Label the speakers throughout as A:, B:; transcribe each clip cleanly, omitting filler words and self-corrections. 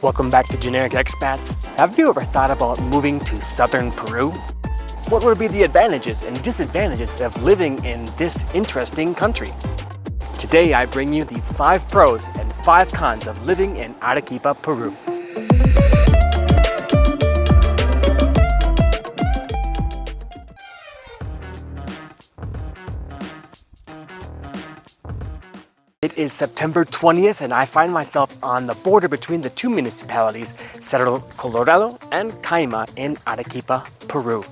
A: Welcome back to Generic Expats. Have you ever thought about moving to southern Peru? What would be the advantages and disadvantages of living in this interesting country? Today I bring you the 5 pros and 5 cons of living in Arequipa, Peru. It is September 20th and I find myself on the border between the 2 municipalities, Cerro Colorado and Caima in Arequipa, Peru.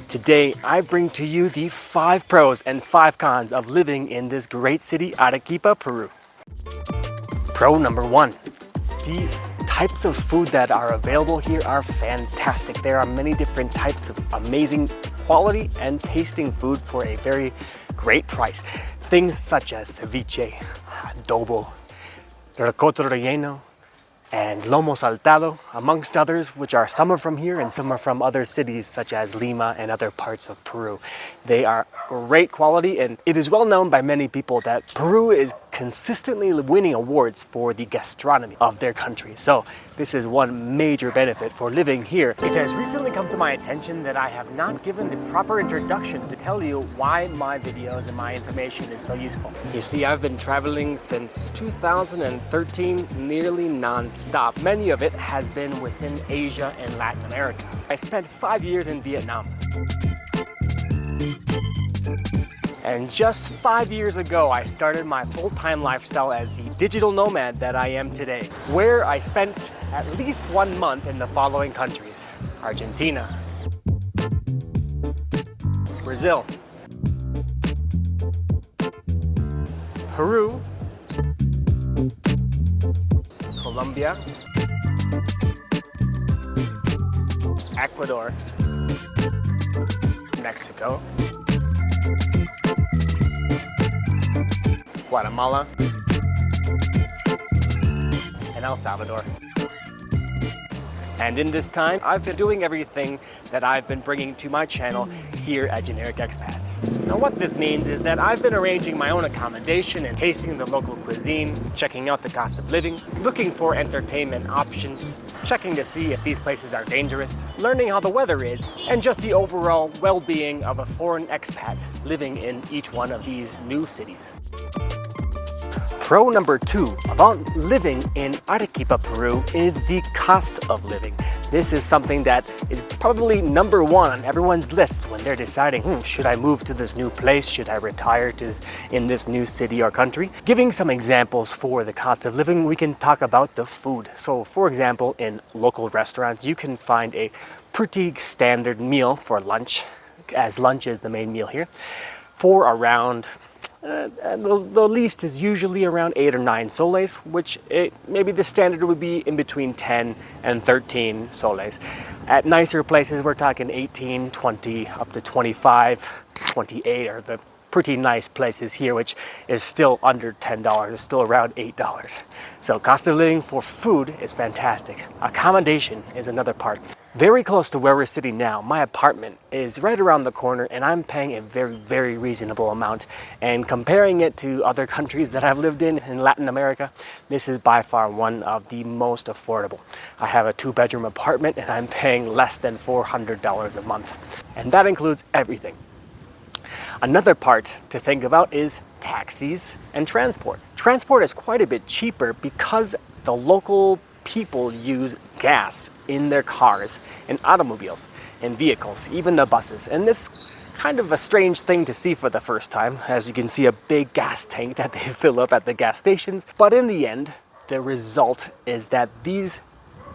A: Today I bring to you the 5 pros and 5 cons of living in this great city, Arequipa, Peru. Pro number 1. The types of food that are available here are fantastic. There are many different types of amazing quality and tasting food for a very great price. Things such as ceviche, adobo, rocoto relleno, and lomo saltado, amongst others, which are some are from here and some are from other cities such as Lima and other parts of Peru. They are great quality, and it is well known by many people that Peru is consistently winning awards for the gastronomy of their country. So this is one major benefit for living here. It has recently come to my attention that I have not given the proper introduction to tell you why my videos and my information is so useful. You see, I've been traveling since 2013, nearly non-stop. Many of it has been within Asia and Latin America. I spent 5 years in Vietnam. And just 5 years ago, I started my full-time lifestyle as the digital nomad that I am today, where I spent at least 1 month in the following countries: Argentina, Brazil, Peru, Colombia, Ecuador, Mexico, Guatemala, and El Salvador. And in this time, I've been doing everything that I've been bringing to my channel here at Generic Expats. Now what this means is that I've been arranging my own accommodation and tasting the local cuisine, checking out the cost of living, looking for entertainment options, checking to see if these places are dangerous, learning how the weather is, and just the overall well-being of a foreign expat living in each one of these new cities. Pro number 2 about living in Arequipa, Peru is the cost of living. This is something that is probably number 1 on everyone's list when they're deciding, should I move to this new place? Should I retire in this new city or country? Giving some examples for the cost of living, we can talk about the food. So for example, in local restaurants, you can find a pretty standard meal for lunch, as lunch is the main meal here, for around the least is usually around 8 or 9 soles, which maybe the standard would be in between 10 and 13 soles. At nicer places, we're talking 18, 20, up to 25, 28 are the pretty nice places here, which is still under $10. It's still around $8. So cost of living for food is fantastic. Accommodation is another part. Very close to where we're sitting now, my apartment is right around the corner and I'm paying a very, very reasonable amount. And comparing it to other countries that I've lived in Latin America, this is by far one of the most affordable. I have a 2-bedroom apartment and I'm paying less than $400 a month. And that includes everything. Another part to think about is taxis and transport. Transport is quite a bit cheaper because the local people use gas in their cars and automobiles and vehicles, even the buses. And this kind of a strange thing to see for the first time, as you can see a big gas tank that they fill up at the gas stations. But in the end, the result is that these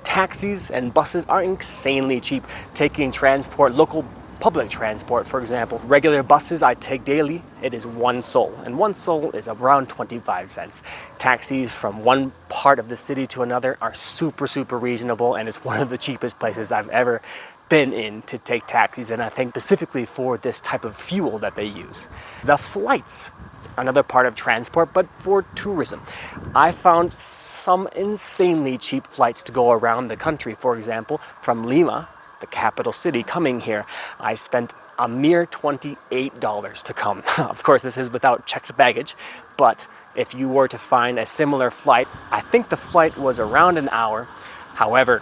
A: taxis and buses are insanely cheap. Taking transport, local public transport, for example, regular buses I take daily, it is 1 sol, and 1 sol is around 25 cents. Taxis from one part of the city to another are super, super reasonable, and it's one of the cheapest places I've ever been in to take taxis, and I think specifically for this type of fuel that they use. The flights, another part of transport, but for tourism. I found some insanely cheap flights to go around the country. For example, from Lima, the capital city, coming here, I spent a mere $28 to come. Of course, this is without checked baggage, but if you were to find a similar flight. I think the flight was around an hour. However,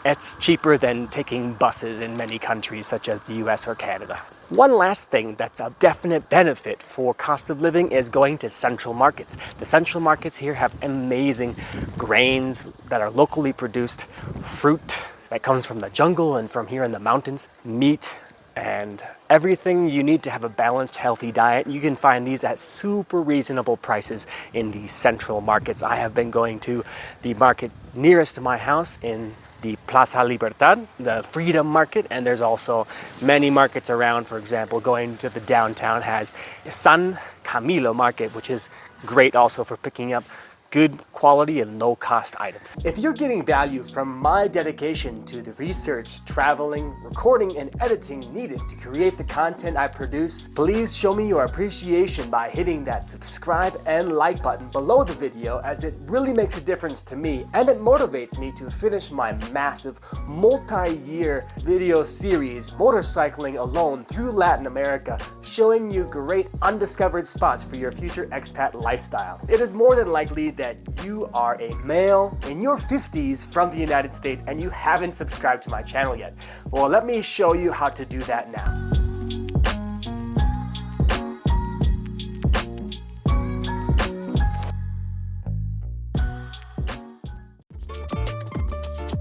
A: it's cheaper than taking buses in many countries such as the US or Canada. One last thing that's a definite benefit for cost of living is going to central markets. The central markets here have amazing grains that are locally produced, fruit that comes from the jungle and from here in the mountains, meat, and everything you need to have a balanced, healthy diet. You can find these at super reasonable prices in the central markets. I have been going to the market nearest to my house in the Plaza Libertad, the Freedom Market, and there's also many markets around. For example, going to the downtown has San Camilo Market, which is great also for picking up good quality and low cost items. If you're getting value from my dedication to the research, traveling, recording, and editing needed to create the content I produce, please show me your appreciation by hitting that subscribe and like button below the video, as it really makes a difference to me and it motivates me to finish my massive multi-year video series, Motorcycling Alone through Latin America, showing you great undiscovered spots for your future expat lifestyle. It is more than likely that you are a male in your 50s from the United States and you haven't subscribed to my channel yet. Well, let me show you how to do that now.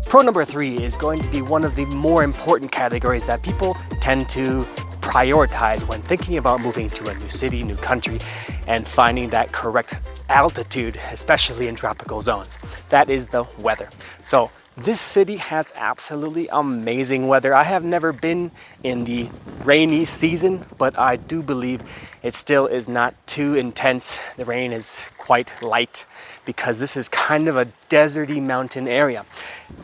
A: Pro number 3 is going to be one of the more important categories that people tend to prioritize when thinking about moving to a new city, new country, and finding that correct altitude, especially in tropical zones. That is the weather. So this city has absolutely amazing weather. I have never been in the rainy season, but I do believe it still is not too intense. The rain is quite light because this is kind of a deserty mountain area.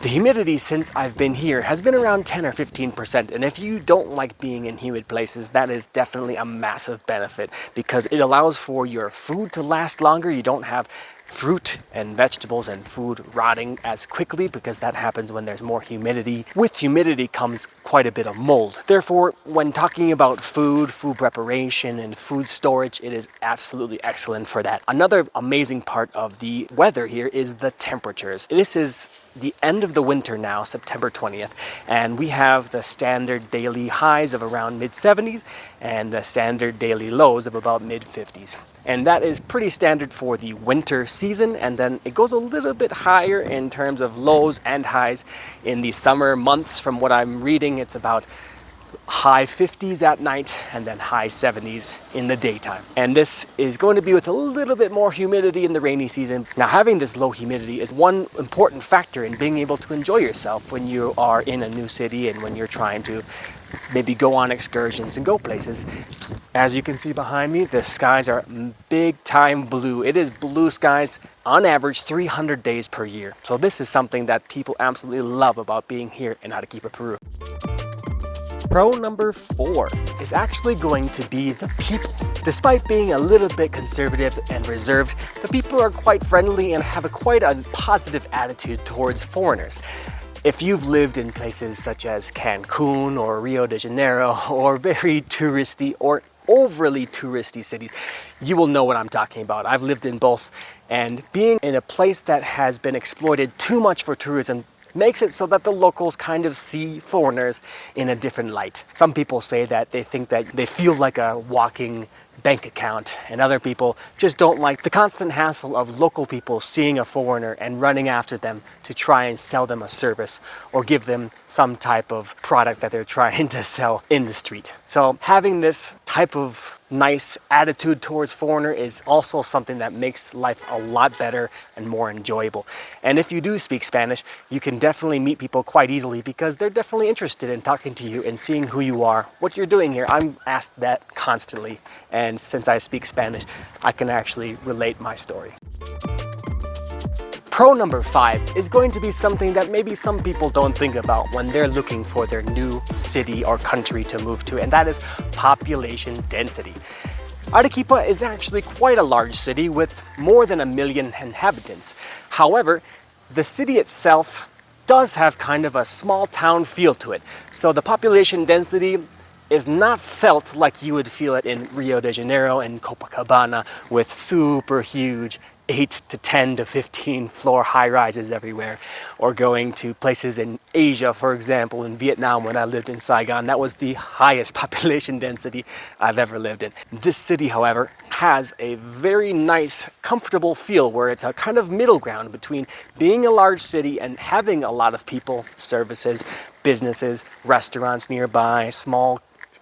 A: The humidity since I've been here has been around 10 or 15%, and if you don't like being in humid places, that is definitely a massive benefit because it allows for your food to last longer. You don't have fruit and vegetables and food rotting as quickly because that happens when there's more humidity. With humidity comes quite a bit of mold. Therefore, when talking about food preparation, and food storage, it is absolutely excellent for that. Another amazing part of the weather here is the temperatures. This is the end of the winter now, September 20th, and we have the standard daily highs of around mid-70s and the standard daily lows of about mid-50s. And that is pretty standard for the winter season, and then it goes a little bit higher in terms of lows and highs in the summer months. From what I'm reading, it's about high 50s at night and then high 70s in the daytime. And this is going to be with a little bit more humidity in the rainy season. Now, having this low humidity is one important factor in being able to enjoy yourself when you are in a new city and when you're trying to maybe go on excursions and go places. As you can see behind me, the skies are big time blue. It is blue skies on average 300 days per year. So this is something that people absolutely love about being here in Arequipa, Peru. Pro number 4 is actually going to be the people. Despite being a little bit conservative and reserved, the people are quite friendly and have quite a positive attitude towards foreigners. If you've lived in places such as Cancun or Rio de Janeiro or very touristy or overly touristy cities, you will know what I'm talking about. I've lived in both, and being in a place that has been exploited too much for tourism makes it so that the locals kind of see foreigners in a different light. Some people say that they think that they feel like a walking bank account, and other people just don't like the constant hassle of local people seeing a foreigner and running after them to try and sell them a service or give them some type of product that they're trying to sell in the street. So having this type of nice attitude towards foreigner is also something that makes life a lot better and more enjoyable. And if you do speak Spanish, you can definitely meet people quite easily because they're definitely interested in talking to you and seeing who you are, what you're doing here. I'm asked that constantly, and since I speak Spanish, I can actually relate my story. Pro number 5 is going to be something that maybe some people don't think about when they're looking for their new city or country to move to, and that is population density. Arequipa is actually quite a large city with more than 1 million inhabitants. However, the city itself does have kind of a small town feel to it. So the population density is not felt like you would feel it in Rio de Janeiro and Copacabana with super huge 8 to 10 to 15 floor high-rises everywhere, or going to places in Asia, for example, in Vietnam when I lived in Saigon. That was the highest population density I've ever lived in. This city, however, has a very nice, comfortable feel where it's a kind of middle ground between being a large city and having a lot of people, services, businesses, restaurants nearby, small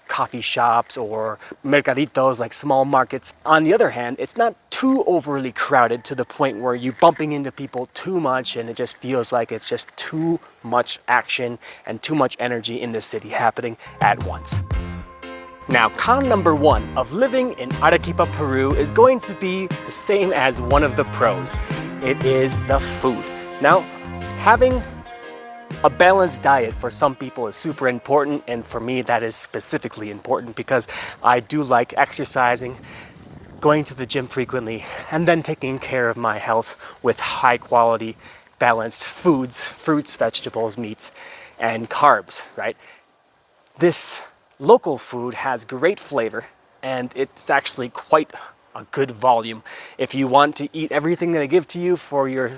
A: coffee shops or mercaditos, like small markets. On the other hand, it's not too overly crowded to the point where you're bumping into people too much and it just feels like it's just too much action and too much energy in the city happening at once. Now, con number 1 of living in Arequipa, Peru is going to be the same as one of the pros. It is the food. Now, having a balanced diet for some people is super important, and for me that is specifically important because I do like exercising, going to the gym frequently, and then taking care of my health with high quality balanced foods, fruits, vegetables, meats, and carbs, right? This local food has great flavor and it's actually quite a good volume. If you want to eat everything that I give to you for your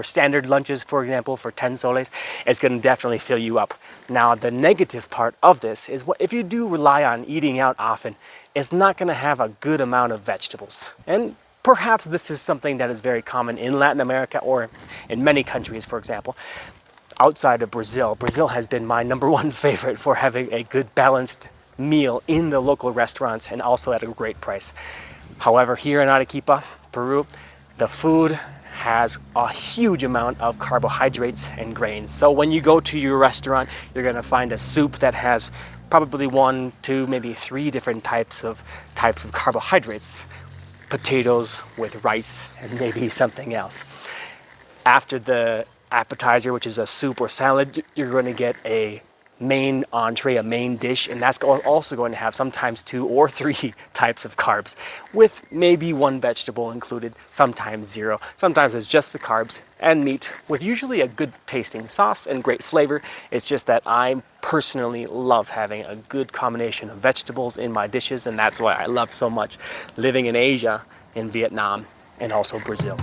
A: standard lunches, for example, for 10 soles, it's going to definitely fill you up. Now, the negative part of this is if you do rely on eating out often, it's not going to have a good amount of vegetables. And perhaps this is something that is very common in Latin America or in many countries, for example. Outside of Brazil, Brazil has been my #1 favorite for having a good balanced meal in the local restaurants and also at a great price. However, here in Arequipa, Peru, the food has a huge amount of carbohydrates and grains. So when you go to your restaurant, you're going to find a soup that has probably 1, 2, maybe 3 different types of carbohydrates. Potatoes with rice and maybe something else. After the appetizer, which is a soup or salad, you're going to get a main entree, a main dish, and that's also going to have sometimes 2 or 3 types of carbs with maybe 1 vegetable included, sometimes 0. Sometimes it's just the carbs and meat with usually a good tasting sauce and great flavor. It's just that I personally love having a good combination of vegetables in my dishes, and that's why I love so much living in Asia, in Vietnam, and also Brazil.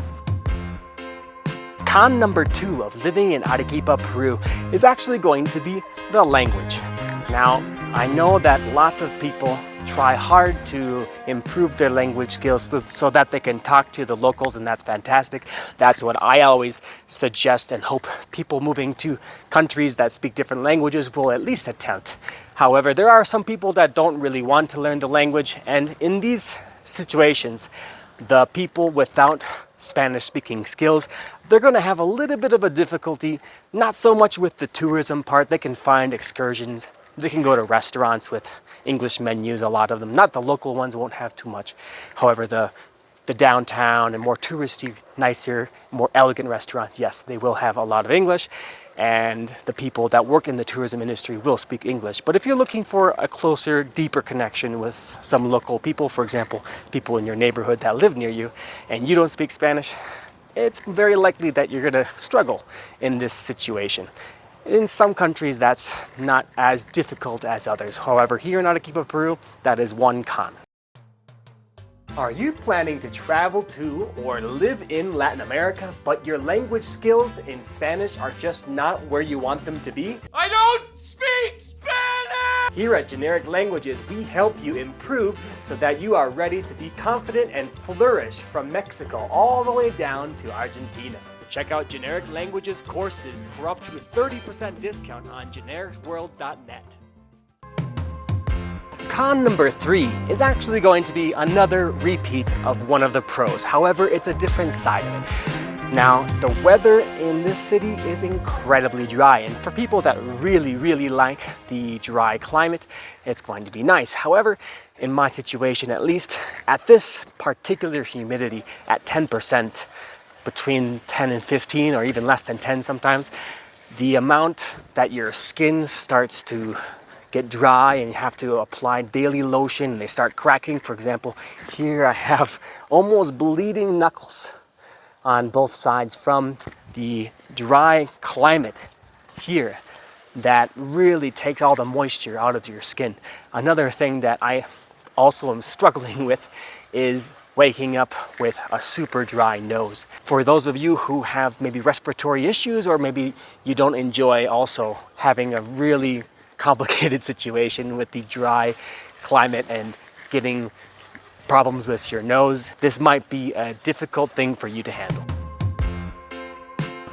A: Con number 2 of living in Arequipa, Peru is actually going to be the language. Now, I know that lots of people try hard to improve their language skills so that they can talk to the locals, and that's fantastic. That's what I always suggest and hope people moving to countries that speak different languages will at least attempt. However, there are some people that don't really want to learn the language, and in these situations, the people without Spanish-speaking skills, they're going to have a little bit of a difficulty, not so much with the tourism part. They can find excursions, they can go to restaurants with English menus, a lot of them. Not the local ones won't have too much. However, the downtown and more touristy, nicer, more elegant restaurants, yes, they will have a lot of English, and the people that work in the tourism industry will speak English. But if you're looking for a closer, deeper connection with some local people, for example, people in your neighborhood that live near you, and you don't speak Spanish, it's very likely that you're going to struggle in this situation. In some countries, that's not as difficult as others. However, here in Arequipa, Peru, that is one con. Are you planning to travel to or live in Latin America, but your language skills in Spanish are just not where you want them to be?
B: I don't speak Spanish!
A: Here at Generic Languages, we help you improve so that you are ready to be confident and flourish from Mexico all the way down to Argentina. Check out Generic Languages courses for up to a 30% discount on genericsworld.net. Con number 3 is actually going to be another repeat of one of the pros. However, it's a different side of it. Now, the weather in this city is incredibly dry, and for people that really like the dry climate, it's going to be nice. However, in my situation at least, at this particular humidity at 10%, between 10 and 15 or even less than 10 sometimes, the amount that your skin starts to get dry and you have to apply daily lotion and they start cracking. For example, here I have almost bleeding knuckles on both sides from the dry climate here. that really takes all the moisture out of your skin. Another thing that I also am struggling with is waking up with a super dry nose. For those of you who have maybe respiratory issues, or maybe you don't enjoy also having a really complicated situation with the dry climate and getting problems with your nose, this might be a difficult thing for you to handle.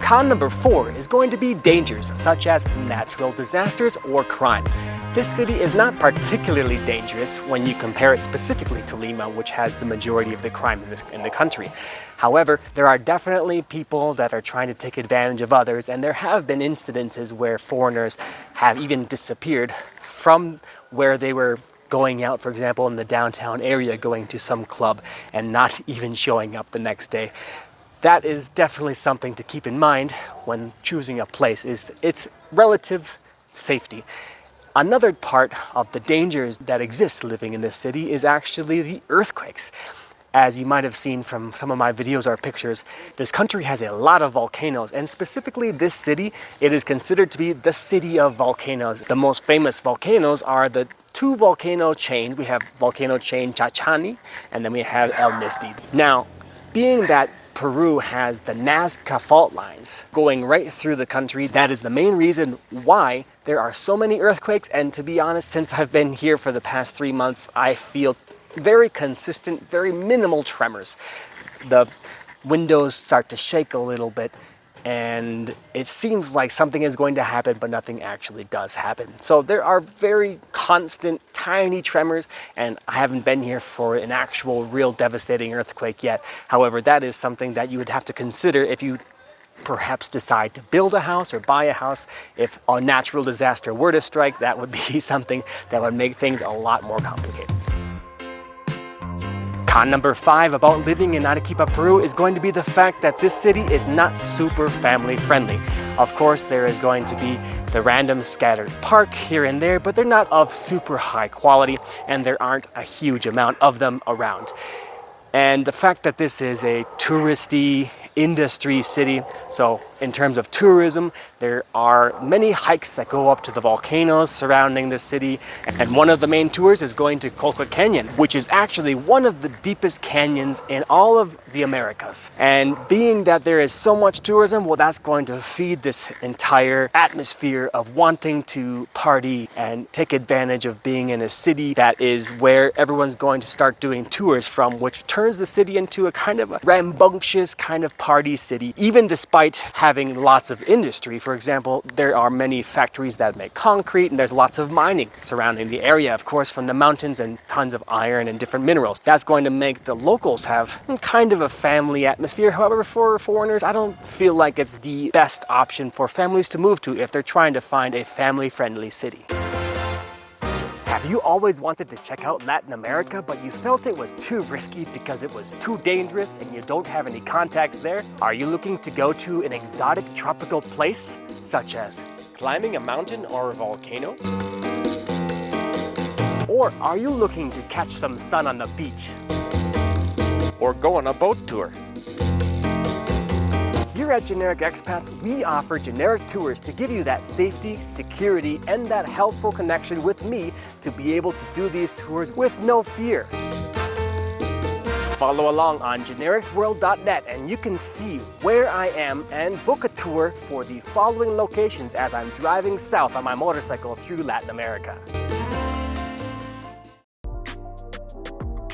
A: Con number 4 is going to be dangers such as natural disasters or crime. This city is not particularly dangerous when you compare it specifically to Lima, which has the majority of the crime in the country. However, there are definitely people that are trying to take advantage of others, and there have been incidences where foreigners have even disappeared from where they were going out, for example, in the downtown area, going to some club and not even showing up the next day. That is definitely something to keep in mind when choosing a place, is its relative safety. Another part of the dangers that exist living in this city is actually the earthquakes. As you might have seen from some of my videos or pictures, this country has a lot of volcanoes, and specifically this city, it is considered to be the city of volcanoes. The most famous volcanoes are the 2 volcano chains. We have volcano chain Chachani, and then we have El Misti. Now, being that Peru has the Nazca fault lines going right through the country, that is the main reason why there are so many earthquakes. And to be honest, since I've been here for the past 3 months, I feel very consistent, very minimal tremors. The windows start to shake a little bit, and it seems like something is going to happen, but nothing actually does happen. So there are very constant, tiny tremors, and I haven't been here for an actual, real devastating earthquake yet. However, that is something that you would have to consider if you perhaps decide to build a house or buy a house. If a natural disaster were to strike, that would be something that would make things a lot more complicated. Con number 5 about living in Arequipa, Peru is going to be the fact that this city is not super family friendly. Of course, there is going to be the random scattered park here and there, but they're not of super high quality, and there aren't a huge amount of them around. And the fact that this is a touristy industry city, so in terms of tourism, there are many hikes that go up to the volcanoes surrounding the city, and one of the main tours is going to Colca Canyon, which is actually one of the deepest canyons in all of the Americas. And being that there is so much tourism, well, that's going to feed this entire atmosphere of wanting to party and take advantage of being in a city that is where everyone's going to start doing tours from, which turns the city into a kind of a rambunctious kind of party city, even despite having lots of industry. For example, there are many factories that make concrete, and there's lots of mining surrounding the area, of course, from the mountains, and tons of iron and different minerals. That's going to make the locals have kind of a family atmosphere. However, for foreigners, I don't feel like it's the best option for families to move to if they're trying to find a family-friendly city. Have you always wanted to check out Latin America, but you felt it was too risky because it was too dangerous and you don't have any contacts there? Are you looking to go to an exotic tropical place, such as climbing a mountain or a volcano? Or are you looking to catch some sun on the beach?
B: Or go on a boat tour.
A: Here at Generic Expats, we offer generic tours to give you that safety, security, and that helpful connection with me to be able to do these tours with no fear. Follow along on genericsworld.net and you can see where I am and book a tour for the following locations as I'm driving south on my motorcycle through Latin America.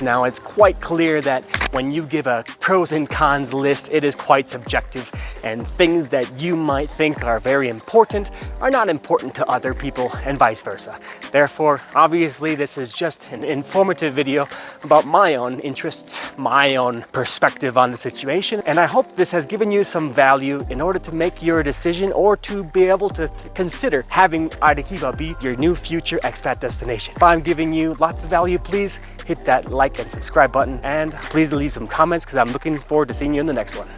A: Now, it's quite clear that when you give a pros and cons list, it is quite subjective, and things that you might think are very important are not important to other people, and vice versa. Therefore, obviously, this is just an informative video about my own interests, my own perspective on the situation, and I hope this has given you some value in order to make your decision or to be able to consider having Arequipa be your new future expat destination. If I'm giving you lots of value, please hit that like and subscribe button, and please leave some comments because I'm looking forward to seeing you in the next one.